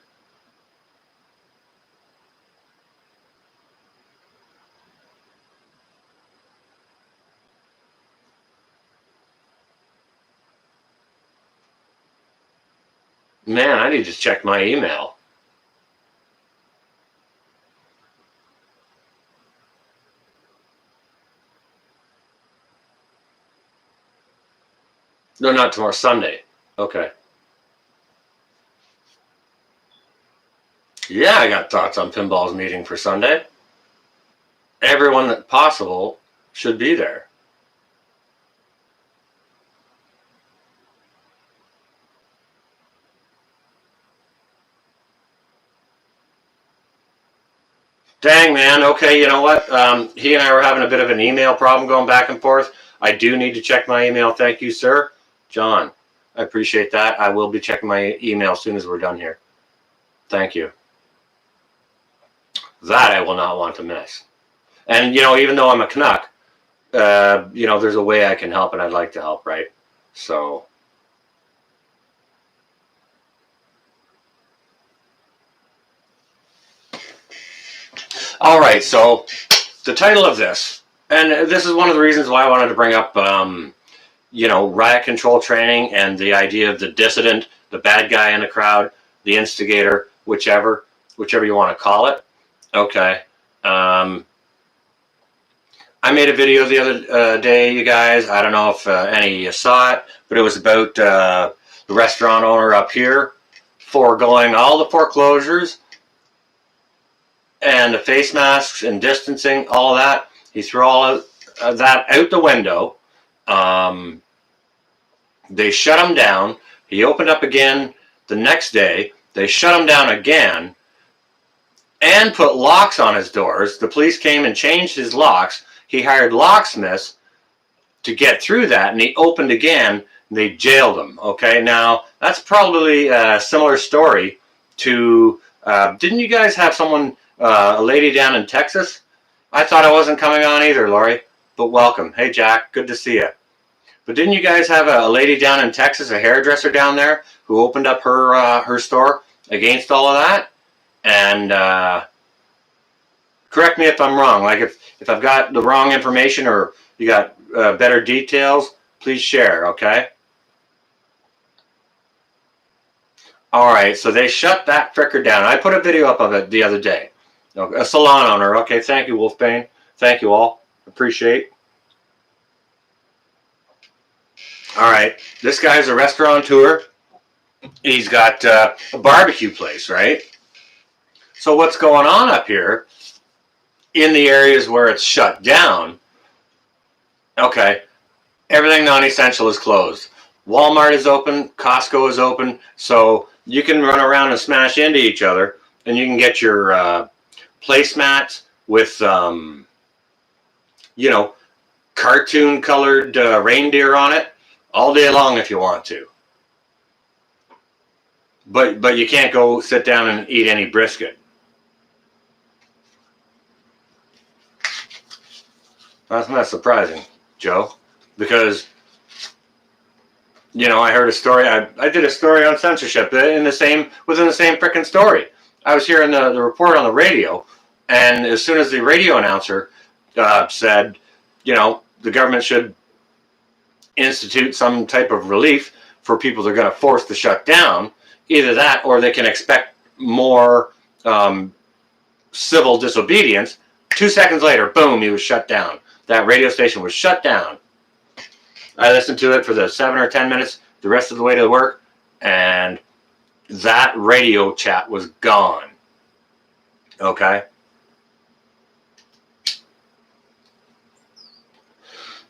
Man, I need to check my email. No, not tomorrow, Sunday. Okay. Yeah, I got thoughts on Pinball's meeting for Sunday. Everyone that possible should be there. Dang, man. Okay, you know what? He and I were having a bit of an email problem going back and forth. I do need to check my email. Thank you, sir. John, I appreciate that. I will be checking my email as soon as we're done here. Thank you. That I will not want to miss. And, you know, even though I'm a Canuck, you know, there's a way I can help, and I'd like to help, right? So... All right, so the title of this, and this is one of the reasons why I wanted to bring up, you know, riot control training and the idea of the dissident, the bad guy in the crowd, the instigator, whichever you want to call it. Okay. I made a video the other day, you guys. I don't know if any of you saw it, but it was about the restaurant owner up here foregoing all the foreclosures and the face masks and distancing, all of that. He threw all of that out the window. They shut him down. He opened up again the next day. They shut him down again and put locks on his doors. The police came and changed his locks. He hired locksmiths to get through that, and he opened again, and they jailed him. Okay, now that's probably a similar story to, didn't you guys have someone... a lady down in Texas? I thought I wasn't coming on either, Lori, but welcome. Hey, Jack, good to see you. But didn't you guys have a lady down in Texas, a hairdresser down there, who opened up her store against all of that? And correct me if I'm wrong. Like if I've got the wrong information or you got better details, please share, okay? All right, so they shut that fricker down. I put a video up of it the other day. A salon owner. Okay, thank you, Wolfbane. Thank you all. Appreciate. All right, this guy's a restaurateur. He's got a barbecue place, right? So what's going on up here in the areas where it's shut down? Okay, everything non-essential is closed. Walmart is open. Costco is open. So you can run around and smash into each other, and you can get your... placemats with, you know, cartoon colored reindeer on it all day long if you want to. But you can't go sit down and eat any brisket. That's not surprising, Joe, because, you know, I heard a story. I did a story on censorship within the same frickin' story. I was hearing the report on the radio, and as soon as the radio announcer said, you know, the government should institute some type of relief for people they're going to force to shut down, either that or they can expect more civil disobedience. 2 seconds later, boom, he was shut down. That radio station was shut down. I listened to it for the 7 or 10 minutes the rest of the way to work, and that radio chat was gone. Okay?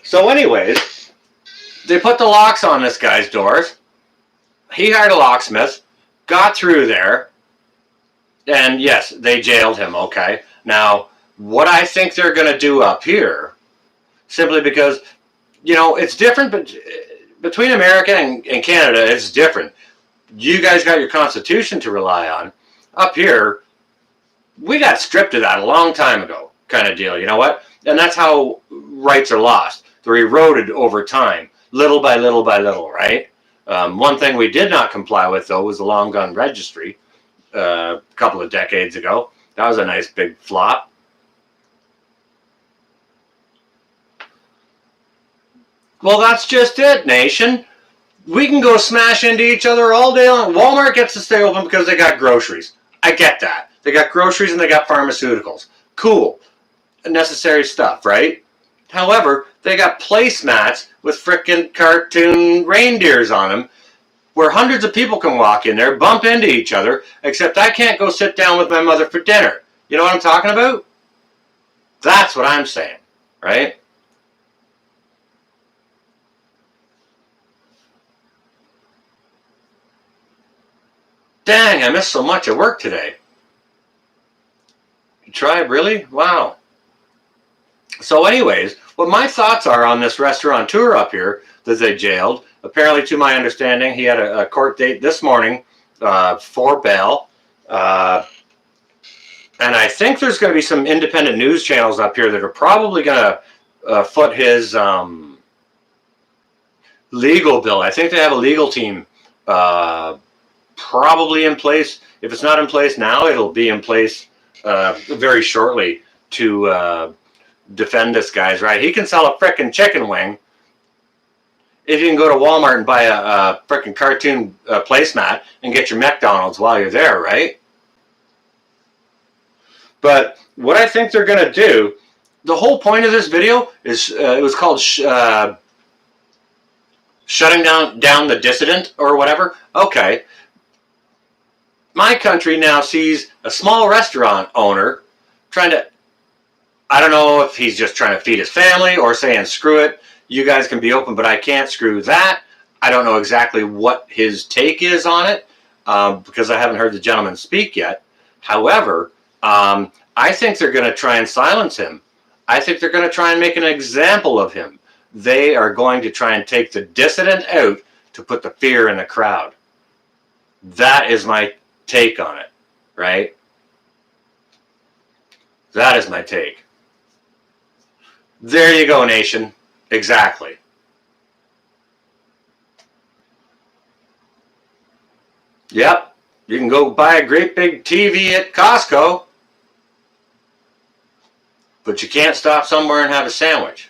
So anyways, they put the locks on this guy's doors. He hired a locksmith, got through there, and yes, they jailed him, okay? Now, what I think they're going to do up here, simply because, you know, it's different, but between America and Canada, it's different. You guys got your Constitution to rely on. Up here, we got stripped of that a long time ago, kind of deal, you know what? And that's how rights are lost. They're eroded over time, little by little by little, right? One thing we did not comply with, though, was the long gun registry a couple of decades ago. That was a nice big flop. Well, that's just it, nation. We can go smash into each other all day long. Walmart gets to stay open because they got groceries. I get that. They got groceries and they got pharmaceuticals. Cool. Necessary stuff, right? However, they got placemats with frickin' cartoon reindeers on them where hundreds of people can walk in there, bump into each other, except I can't go sit down with my mother for dinner. You know what I'm talking about? That's what I'm saying, right? Dang, I missed so much at work today. Tribe, really? Wow. So anyways, what my thoughts are on this restaurateur up here that they jailed, apparently to my understanding, he had a court date this morning for bail. And I think there's going to be some independent news channels up here that are probably going to foot his legal bill. I think they have a legal team probably in place. If it's not in place now, it'll be in place very shortly to defend this guy's right. He can sell a frickin' chicken wing if you can go to Walmart and buy a frickin' cartoon placemat and get your McDonald's while you're there, right? But what I think they're going to do, the whole point of this video is, it was called Shutting Down the Dissident or whatever. Okay. My country now sees a small restaurant owner trying to, I don't know if he's just trying to feed his family or saying, screw it, you guys can be open, but I can't, screw that. I don't know exactly what his take is on it because I haven't heard the gentleman speak yet. However, I think they're going to try and silence him. I think they're going to try and make an example of him. They are going to try and take the dissident out to put the fear in the crowd. That is my take on it, right? That is my take. There you go, nation. Exactly. Yep. You can go buy a great big TV at Costco, but you can't stop somewhere and have a sandwich.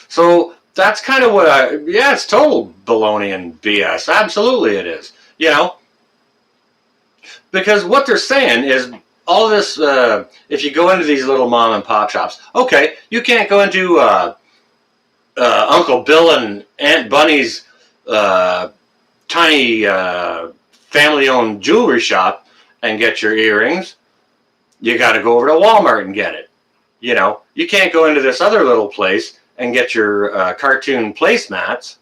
So that's kind of what yeah, it's total baloney and BS. Absolutely it is. You know, because what they're saying is all this, if you go into these little mom and pop shops, okay, you can't go into Uncle Bill and Aunt Bunny's tiny family-owned jewelry shop and get your earrings. You got to go over to Walmart and get it. You know, you can't go into this other little place and get your cartoon placemats.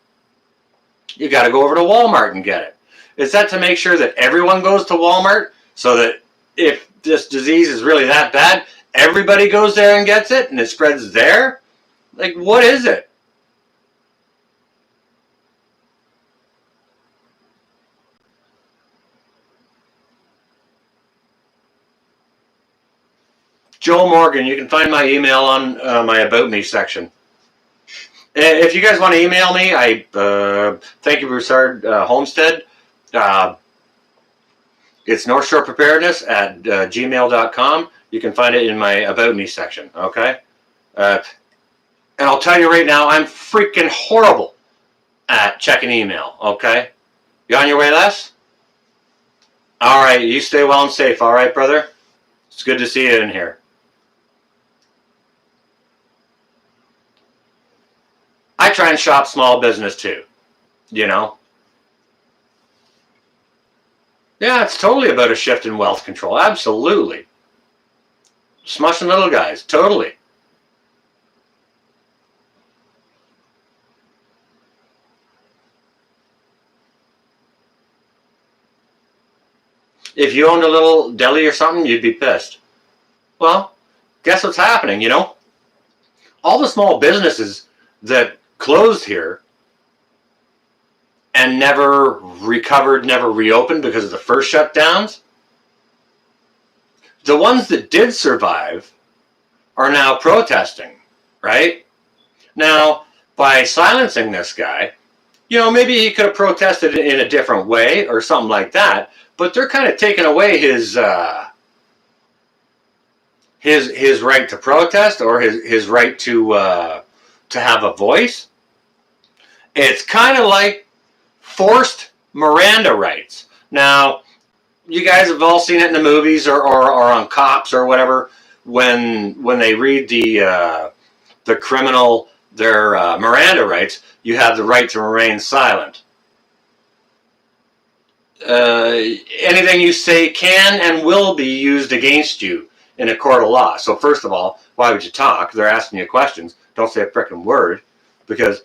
You got to go over to Walmart and get it. Is that to make sure that everyone goes to Walmart so that if this disease is really that bad, everybody goes there and gets it and it spreads there? Like, what is it? Joel Morgan, you can find my email on my About Me section. If you guys want to email me, I thank you, Broussard Homestead. It's North Shore Preparedness at gmail.com. You can find it in my About Me section, okay? And I'll tell you right now, I'm freaking horrible at checking email, okay? You on your way, Les? All right, you stay well and safe, all right, brother? It's good to see you in here. I try and shop small business too, you know? Yeah, it's totally about a shift in wealth control. Absolutely. Smushing little guys, totally. If you owned a little deli or something, you'd be pissed. Well, guess what's happening, you know? All the small businesses that closed here and never recovered, never reopened because of the first shutdowns, the ones that did survive are now protesting, right? Now, by silencing this guy, you know, maybe he could have protested in a different way or something like that, but they're kind of taking away his right to protest or his right to have a voice. It's kind of like forced Miranda rights. Now, you guys have all seen it in the movies or on Cops or whatever when they read the criminal their Miranda rights. You have the right to remain silent. Anything you say can and will be used against you in a court of law. So first of all, why would you talk? They're asking you questions. Don't say a frickin' word, because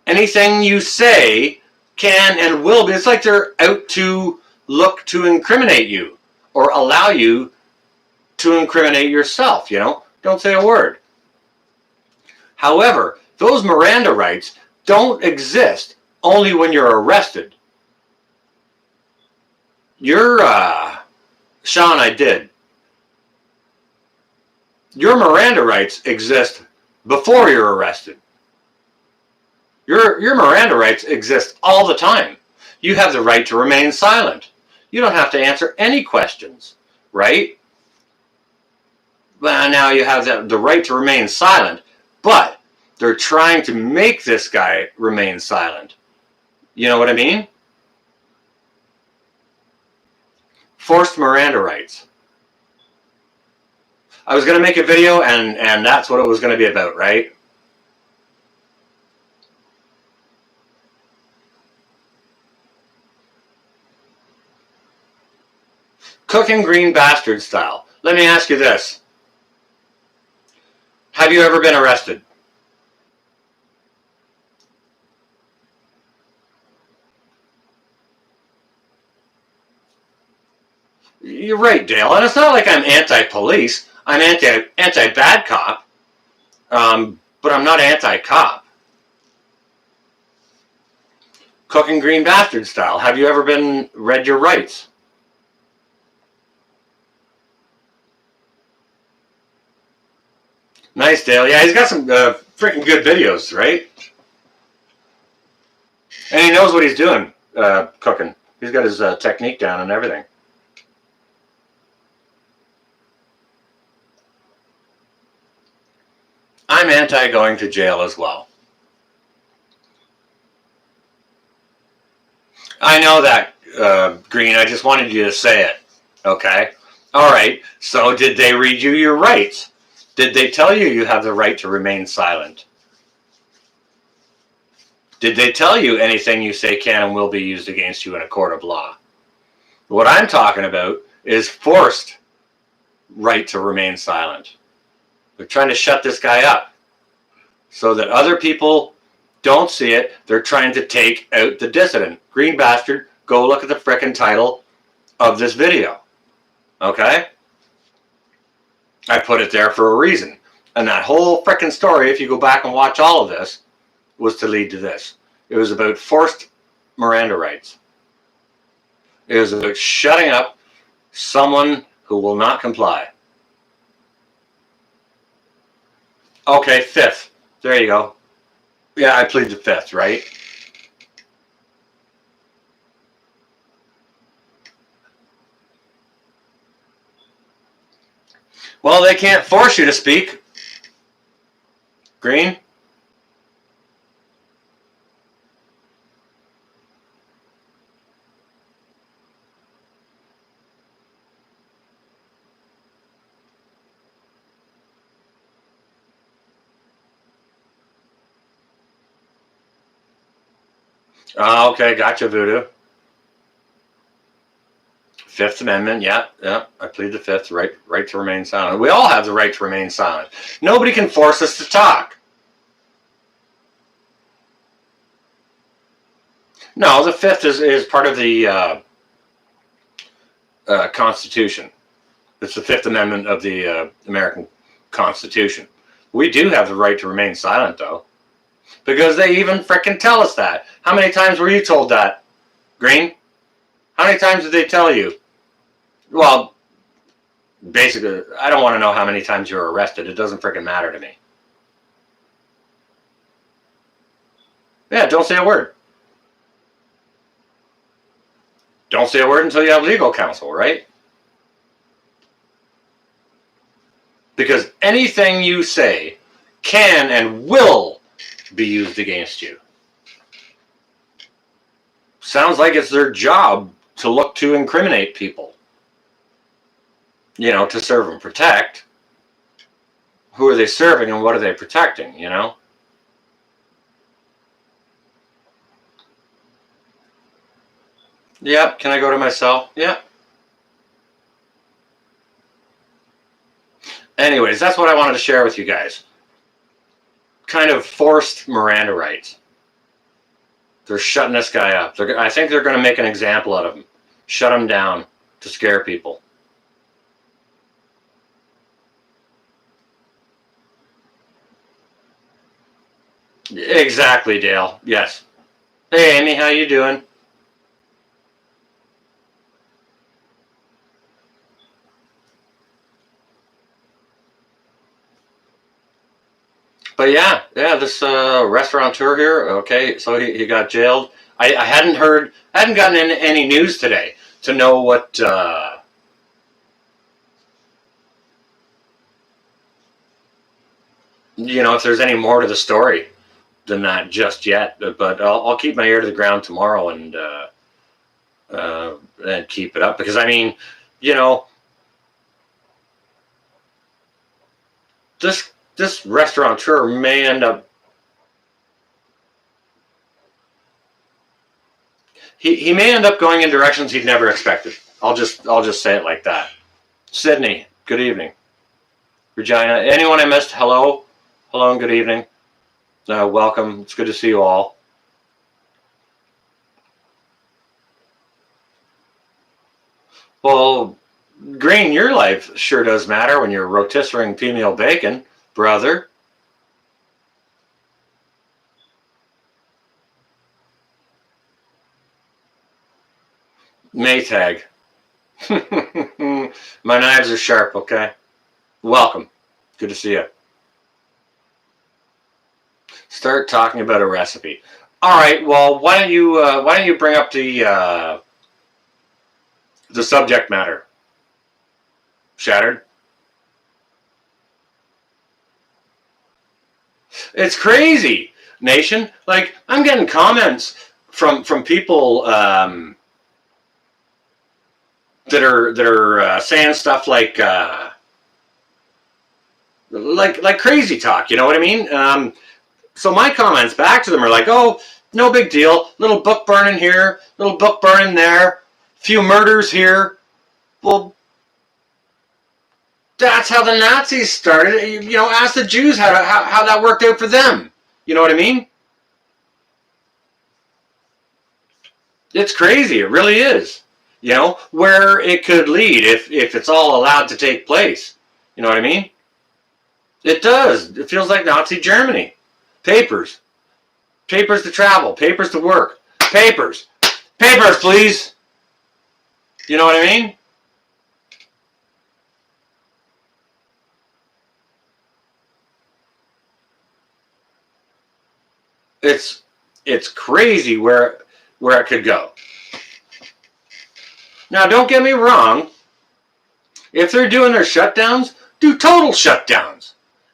anything you say can and will be. It's like they're out to look to incriminate you or allow you to incriminate yourself, you know? Don't say a word. However, those Miranda rights don't exist only when you're arrested. Your Sean, I did. Your Miranda rights exist before you're arrested. Your Miranda rights exist all the time. You have the right to remain silent. You don't have to answer any questions, right? Well, now you have the right to remain silent, but they're trying to make this guy remain silent. You know what I mean? Forced Miranda rights. I was going to make a video, and that's what it was going to be about, right? Cooking green bastard style. Let me ask you this. Have you ever been arrested? You're right, Dale. And it's not like I'm anti-police. I'm anti-bad cop, but I'm not anti-cop. Cooking green bastard style. Have you ever been read your rights? Nice, Dale. Yeah, he's got some freaking good videos, right? And he knows what he's doing, cooking. He's got his technique down and everything. I'm anti going to jail as well. I know that, Green. I just wanted you to say it. Okay? All right. So did they read you your rights? Did they tell you you have the right to remain silent? Did they tell you anything you say can and will be used against you in a court of law? What I'm talking about is forced right to remain silent. They're trying to shut this guy up so that other people don't see it. They're trying to take out the dissident. Green bastard, go look at the frickin' title of this video. Okay? I put it there for a reason. And that whole frickin' story, if you go back and watch all of this, was to lead to this. It was about forced Miranda rights. It was about shutting up someone who will not comply. Okay, fifth. There you go. Yeah, I plead the fifth, right? Well, they can't force you to speak. Green? Okay, gotcha, Voodoo. Fifth Amendment, yeah. I plead the fifth, right to remain silent. We all have the right to remain silent. Nobody can force us to talk. No, the fifth is part of the Constitution. It's the Fifth Amendment of the American Constitution. We do have the right to remain silent, though, because they even frickin' tell us that. How many times were you told that, Green? How many times did they tell you? Well, basically, I don't want to know how many times you were arrested. It doesn't frickin' matter to me. Yeah, don't say a word. Don't say a word until you have legal counsel, right? Because anything you say can and will be used against you. Sounds like it's their job to look to incriminate people. To serve and protect. Who are they serving and what are they protecting, Yep, can I go to my cell? Yep. Anyways, that's what I wanted to share with you guys. Kind of forced Miranda rights. They're shutting this guy up. I think they're going to make an example out of him. Shut him down to scare people. Exactly, Dale. Yes. Hey, Amy, how you doing? But yeah, this restaurateur here. Okay, so he got jailed. I hadn't gotten any news today to know what. If there's any more to the story than that just yet. But I'll keep my ear to the ground tomorrow and keep it up, because I mean, this restaurateur may end up. He may end up going in directions he'd never expected. I'll just say it like that. Sydney, good evening. Regina, anyone I missed? Hello and good evening. Welcome. It's good to see you all. Well, Green, your life sure does matter when you're rotisserie female bacon, brother. Maytag. My knives are sharp, okay? Welcome. Good to see you. Start talking about a recipe. All right. Well, why don't you bring up the subject matter? Shattered. It's crazy, nation. Like, I'm getting comments from people that are saying stuff like crazy talk. You know what I mean? So my comments back to them are like, "Oh, no big deal. Little book burning here, little book burning there, few murders here." Well, that's how the Nazis started. Ask the Jews how that worked out for them. You know what I mean? It's crazy. It really is. Where it could lead if it's all allowed to take place. You know what I mean? It does. It feels like Nazi Germany. Papers to travel, papers to work, papers, please. You know what I mean? It's crazy where it could go. Now, don't get me wrong. If they're doing their shutdowns, do total shutdowns,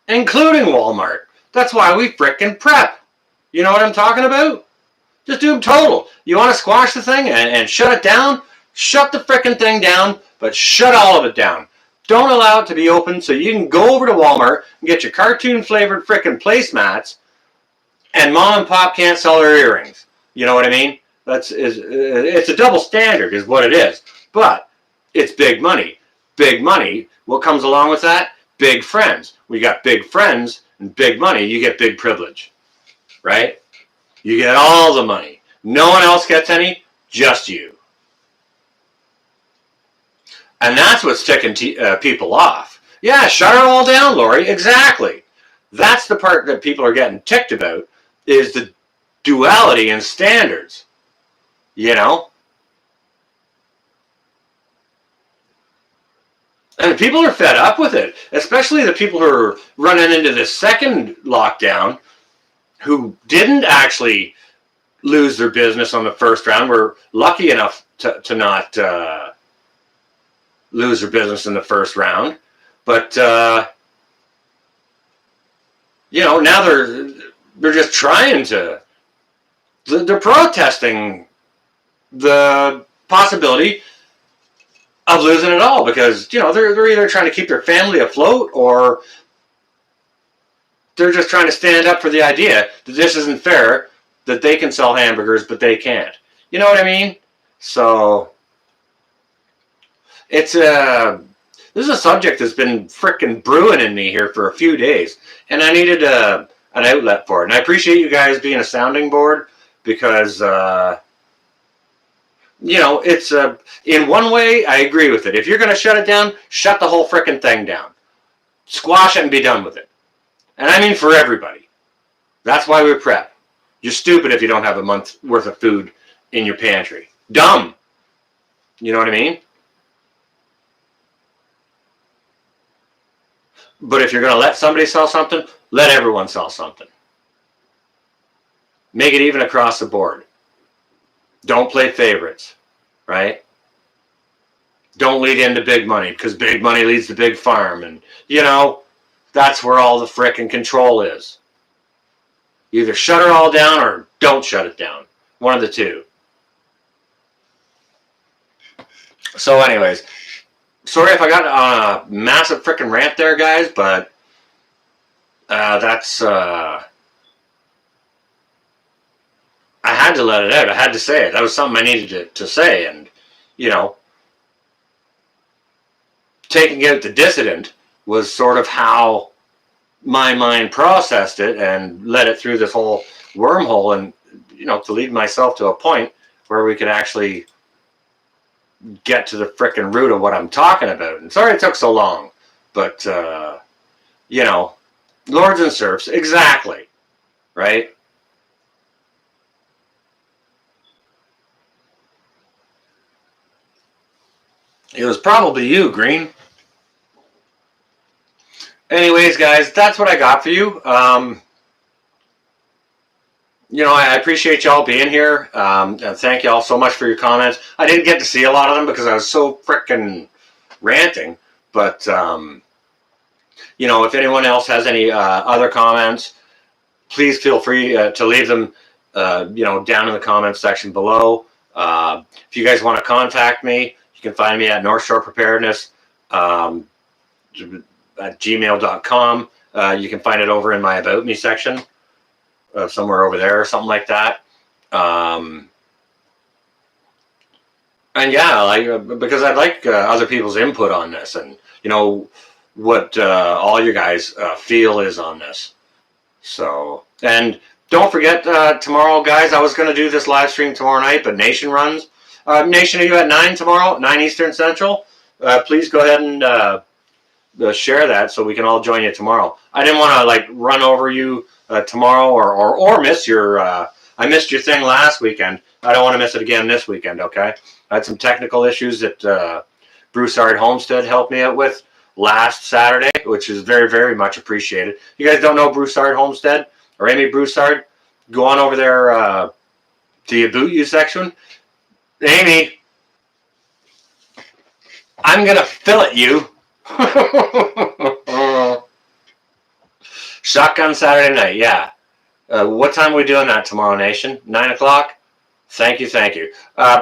including Walmart. That's why we frickin' prep. You know what I'm talking about? Just do them total. You want to squash the thing and shut it down? Shut the frickin' thing down, but shut all of it down. Don't allow it to be open so you can go over to Walmart and get your cartoon flavored frickin' placemats, and mom and pop can't sell their earrings. You know what I mean? It's a double standard is what it is. But it's big money. Big money. What comes along with that? Big friends. We got big friends and big money. You get big privilege. Right? You get all the money. No one else gets any, just you. And that's what's ticking people off. Yeah, shut it all down, Lori. Exactly. That's the part that people are getting ticked about, is the duality in standards. You know? And people are fed up with it, especially the people who are running into this second lockdown who didn't actually lose their business on the first round, were lucky enough to not lose their business in the first round. But, you know, now they're just trying to, they're protesting the possibility of losing it all because, you know, they're either trying to keep their family afloat or they're just trying to stand up for the idea that this isn't fair, that they can sell hamburgers, but they can't. You know what I mean? So it's this is a subject that's been frickin' brewing in me here for a few days, and I needed an outlet for it. And I appreciate you guys being a sounding board because, you know, it's in one way I agree with it. If you're going to shut it down, shut the whole frickin' thing down. Squash it and be done with it. And I mean for everybody. That's why we prep. You're stupid if you don't have a month's worth of food in your pantry. Dumb. You know what I mean? But if you're going to let somebody sell something, let everyone sell something. Make it even across the board. Don't play favorites, right? Don't lead into big money because big money leads to big farm. And, you know, that's where all the frickin' control is. Either shut it all down or don't shut it down. One of the two. So anyways, sorry if I got on a massive frickin' rant there, guys, but that's... I had to let it out. I had to say it. That was something I needed to say. And, you know, taking Out The Dissident was sort of how my mind processed it and led it through this whole wormhole, and, you know, to lead myself to a point where we could actually get to the frickin' root of what I'm talking about. And sorry it took so long, but, you know, lords and serfs, exactly, right? It was probably you, Green. Anyways, guys, that's what I got for you. You know, I appreciate y'all being here. And thank y'all so much for your comments. I didn't get to see a lot of them because I was so frickin' ranting. But, you know, if anyone else has any other comments, please feel free to leave them, you know, down in the comments section below. If you guys want to contact me, you can find me at North Shore Preparedness at gmail.com. You can find it over in my About Me section, somewhere over there or something like that. And yeah, because I'd like other people's input on this, and, you know, what all you guys feel is on this. So, and don't forget tomorrow, guys, I was going to do this live stream tomorrow night, but Nation runs. Nation, are you at 9 tomorrow? 9 Eastern Central? Please go ahead and share that so we can all join you tomorrow. I didn't want to, like, run over you tomorrow or miss your... I missed your thing last weekend. I don't want to miss it again this weekend, okay? I had some technical issues that Broussard Homestead helped me out with last Saturday, which is very, very much appreciated. You guys don't know Broussard Homestead or Amy Broussard? Go on over there to the About You section. Amy, I'm going to fillet you. Shotgun Saturday night, yeah. What time are we doing that tomorrow, Nation? 9 o'clock? Thank you, thank you.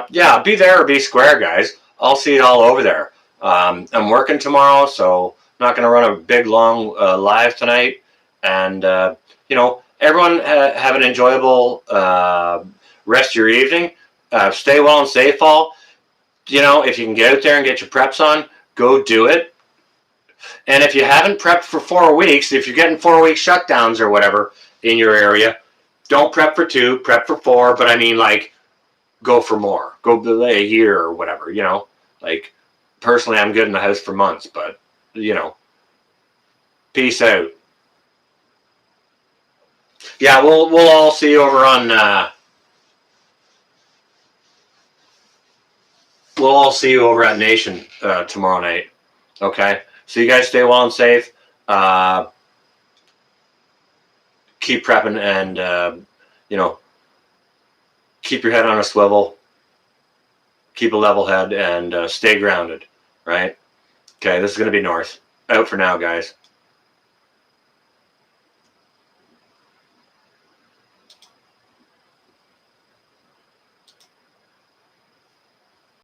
Yeah, be there or be square, guys. I'll see it all over there. I'm working tomorrow, so I'm not going to run a big, long live tonight. And, everyone have an enjoyable rest of your evening. Stay well and safe, all. If you can get out there and get your preps on, go do it. And if you haven't prepped for 4 weeks, if you're getting 4-week shutdowns or whatever in your area, don't prep for 2, prep for 4. But I mean, like, go for more. Go a year or whatever, Like, personally, I'm good in the house for months, but, peace out. Yeah, we'll all see you over on, we'll all see you over at Nation tomorrow night. Okay? So you guys stay well and safe. Keep prepping and, keep your head on a swivel. Keep a level head and stay grounded, right? Okay, this is going to be North. Out for now, guys.